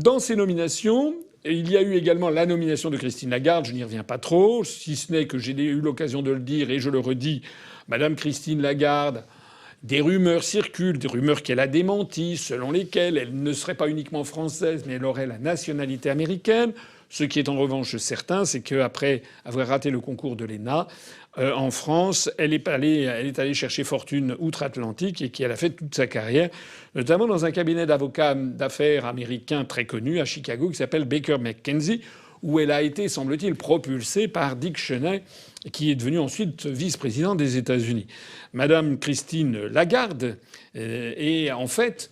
dans ces nominations, il y a eu également la nomination de Christine Lagarde. Je n'y reviens pas trop, si ce n'est que j'ai eu l'occasion de le dire et je le redis. Madame Christine Lagarde, des rumeurs circulent, des rumeurs qu'elle a démenties, selon lesquelles elle ne serait pas uniquement française, mais elle aurait la nationalité américaine. Ce qui est en revanche certain, c'est qu'après avoir raté le concours de l'ENA, en France, elle est allée chercher fortune outre-Atlantique et qu'elle a fait toute sa carrière, notamment dans un cabinet d'avocats d'affaires américain très connu à Chicago qui s'appelle Baker McKenzie, où elle a été, semble-t-il, propulsée par Dick Cheney, qui est devenu ensuite vice-président des États-Unis. Madame Christine Lagarde est en fait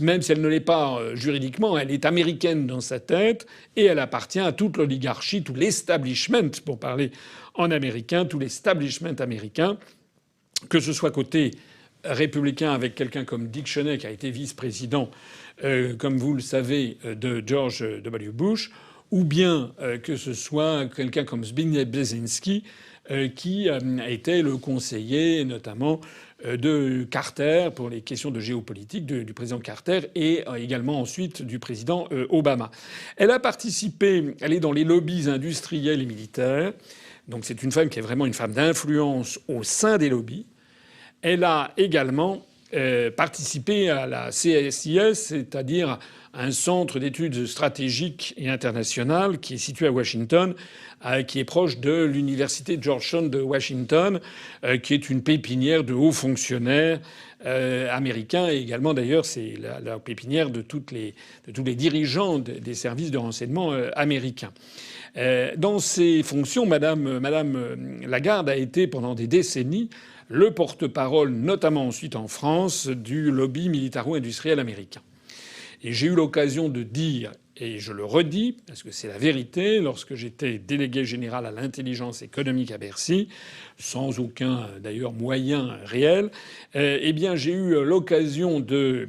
même si elle ne l'est pas juridiquement, elle est américaine dans sa tête et elle appartient à toute l'oligarchie, tout l'establishment, pour parler en américain, tout l'establishment américain, que ce soit côté républicain avec quelqu'un comme Dick Cheney qui a été vice-président, comme vous le savez, de George W. Bush, ou bien que ce soit quelqu'un comme Zbigniew Brzezinski qui était le conseiller notamment de Carter pour les questions de géopolitique du président Carter et également ensuite du président Obama. Elle a participé, elle est dans les lobbies industriels et militaires, donc c'est une femme qui est vraiment une femme d'influence au sein des lobbies. Elle a également participé à la CSIS, c'est-à-dire un centre d'études stratégiques et internationales qui est situé à Washington, qui est proche de l'université Georgetown de Washington, qui est une pépinière de hauts fonctionnaires américains et également d'ailleurs c'est la pépinière de tous les dirigeants des services de renseignement américains. Dans ses fonctions, Madame Lagarde a été pendant des décennies le porte-parole, notamment ensuite en France, du lobby militaro-industriel américain. Et j'ai eu l'occasion de dire, et je le redis, parce que c'est la vérité, lorsque j'étais délégué général à l'intelligence économique à Bercy, sans aucun d'ailleurs moyen réel, eh bien j'ai eu l'occasion de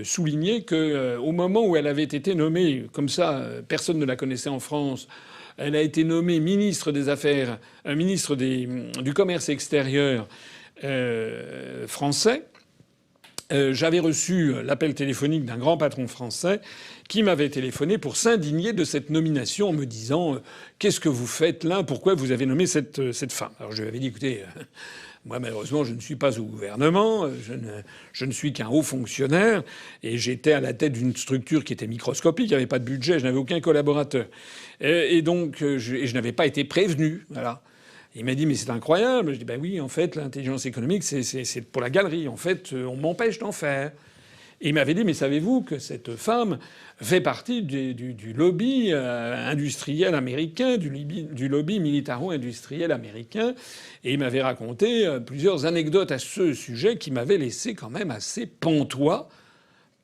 souligner que au moment où elle avait été nommée, comme ça, personne ne la connaissait en France. Elle a été nommée ministre des Affaires, ministre du Commerce extérieur français. J'avais reçu l'appel téléphonique d'un grand patron français qui m'avait téléphoné pour s'indigner de cette nomination en me disant qu'est-ce que vous faites là? Pourquoi vous avez nommé cette femme? Alors je lui avais dit écoutez, moi malheureusement je ne suis pas au gouvernement, je ne suis qu'un haut fonctionnaire et j'étais à la tête d'une structure qui était microscopique, il n'y avait pas de budget, je n'avais aucun collaborateur et donc je n'avais pas été prévenu. Voilà. Il m'a dit mais c'est incroyable. Je dis ben oui en fait l'intelligence économique c'est pour la galerie. En fait on m'empêche d'en faire. Et il m'avait dit mais savez-vous que cette femme fait partie du lobby industriel américain, du lobby militaro-industriel américain. Et il m'avait raconté plusieurs anecdotes à ce sujet qui m'avaient laissé quand même assez pantois.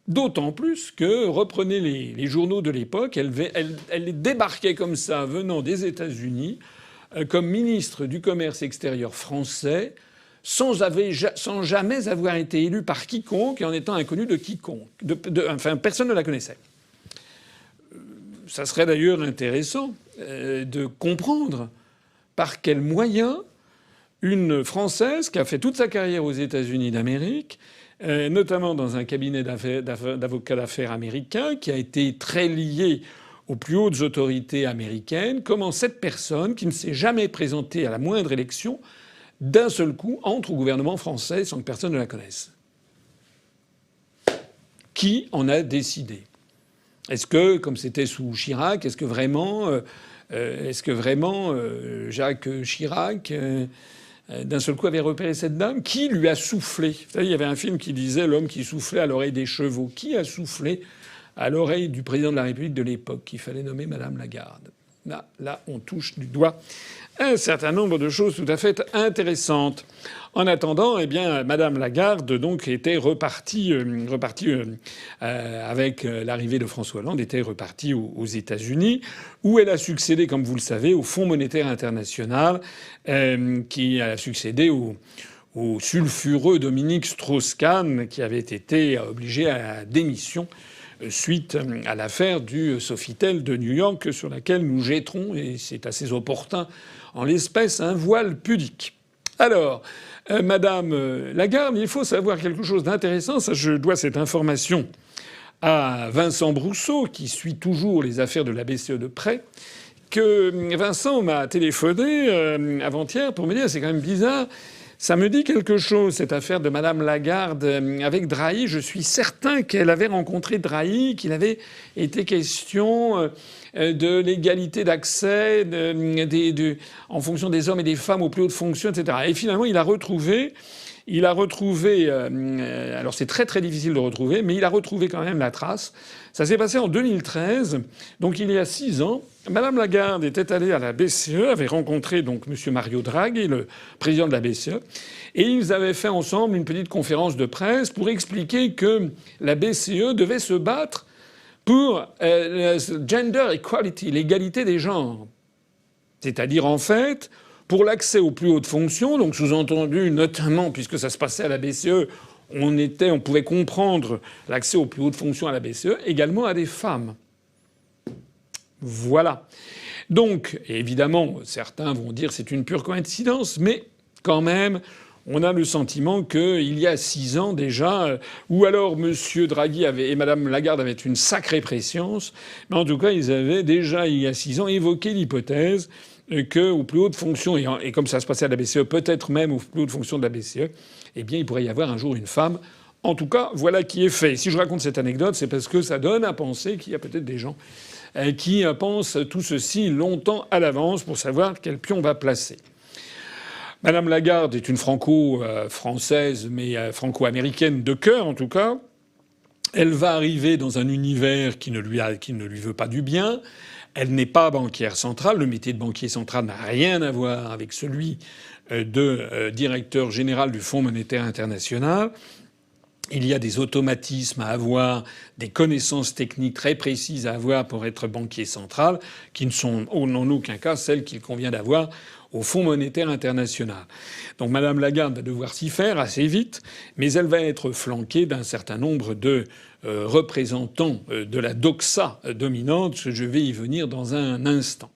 D'autant plus que, reprenez les journaux de l'époque, elle débarquait comme ça venant des États-Unis comme ministre du Commerce extérieur français sans jamais avoir été élue par quiconque et en étant inconnue de quiconque. Enfin, personne ne la connaissait. Ça serait d'ailleurs intéressant de comprendre par quels moyens une Française qui a fait toute sa carrière aux États-Unis d'Amérique, notamment dans un cabinet d'avocats d'affaires américain, qui a été très lié aux plus hautes autorités américaines, comment cette personne, qui ne s'est jamais présentée à la moindre élection, d'un seul coup entre au gouvernement français sans que personne ne la connaisse. Qui en a décidé? Est-ce que, comme c'était sous Chirac, est-ce que vraiment Jacques Chirac d'un seul coup avait repéré cette dame? Qui lui a soufflé? Vous savez, il y avait un film qui disait l'homme qui soufflait à l'oreille des chevaux. Qui a soufflé à l'oreille du président de la République de l'époque qu'il fallait nommer Madame Lagarde? Là, on touche du doigt un certain nombre de choses tout à fait intéressantes. En attendant, eh bien, Madame Lagarde donc était repartie avec l'arrivée de François Hollande, était repartie aux États-Unis, où elle a succédé, comme vous le savez, au Fonds monétaire international, qui a succédé au sulfureux Dominique Strauss-Kahn, qui avait été obligé à la démission suite à l'affaire du Sofitel de New York, sur laquelle nous jetterons, et c'est assez opportun en l'espèce, un voile pudique. Alors, Madame Lagarde, il faut savoir quelque chose d'intéressant. Ça, je dois cette information à Vincent Brousseau, qui suit toujours les affaires de la BCE de près, que Vincent m'a téléphoné avant-hier pour me dire c'est quand même bizarre. Ça me dit quelque chose, cette affaire de Madame Lagarde avec Drahi. Je suis certain qu'elle avait rencontré Drahi, qu'il avait été question de l'égalité d'accès en fonction des hommes et des femmes aux plus hautes fonctions, etc. Et finalement, il a retrouvé. Alors c'est très très difficile de retrouver, mais il a retrouvé quand même la trace. Ça s'est passé en 2013, donc il y a 6 ans. Madame Lagarde était allée à la BCE, avait rencontré donc Monsieur Mario Draghi, le président de la BCE, et ils avaient fait ensemble une petite conférence de presse pour expliquer que la BCE devait se battre pour gender equality, l'égalité des genres. C'est-à-dire en fait pour l'accès aux plus hautes fonctions, donc sous-entendu notamment puisque ça se passait à la BCE, on pouvait comprendre l'accès aux plus hautes fonctions à la BCE, également à des femmes. Voilà. Donc, évidemment, certains vont dire c'est une pure coïncidence, mais quand même, on a le sentiment qu'il y a 6 ans déjà, ou alors M. Draghi et Mme Lagarde avaient une sacrée préscience, mais en tout cas, ils avaient déjà, il y a 6 ans, évoqué l'hypothèse qu'aux plus hautes fonctions, et comme ça se passait à la BCE, peut-être même aux plus hautes fonctions de la BCE, eh bien, il pourrait y avoir un jour une femme. En tout cas, voilà qui est fait. Si je raconte cette anecdote, c'est parce que ça donne à penser qu'il y a peut-être des gens qui pensent tout ceci longtemps à l'avance pour savoir quel pion on va placer. Madame Lagarde est une franco-française, mais franco-américaine de cœur en tout cas. Elle va arriver dans un univers qui ne lui veut pas du bien. Elle n'est pas banquière centrale. Le métier de banquier central n'a rien à voir avec celui de directeur général du Fonds monétaire international. Il y a des automatismes à avoir, des connaissances techniques très précises à avoir pour être banquier central, qui ne sont en aucun cas celles qu'il convient d'avoir au Fonds monétaire international. Donc Madame Lagarde va devoir s'y faire assez vite, mais elle va être flanquée d'un certain nombre de représentants de la doxa dominante. Je vais y venir dans un instant.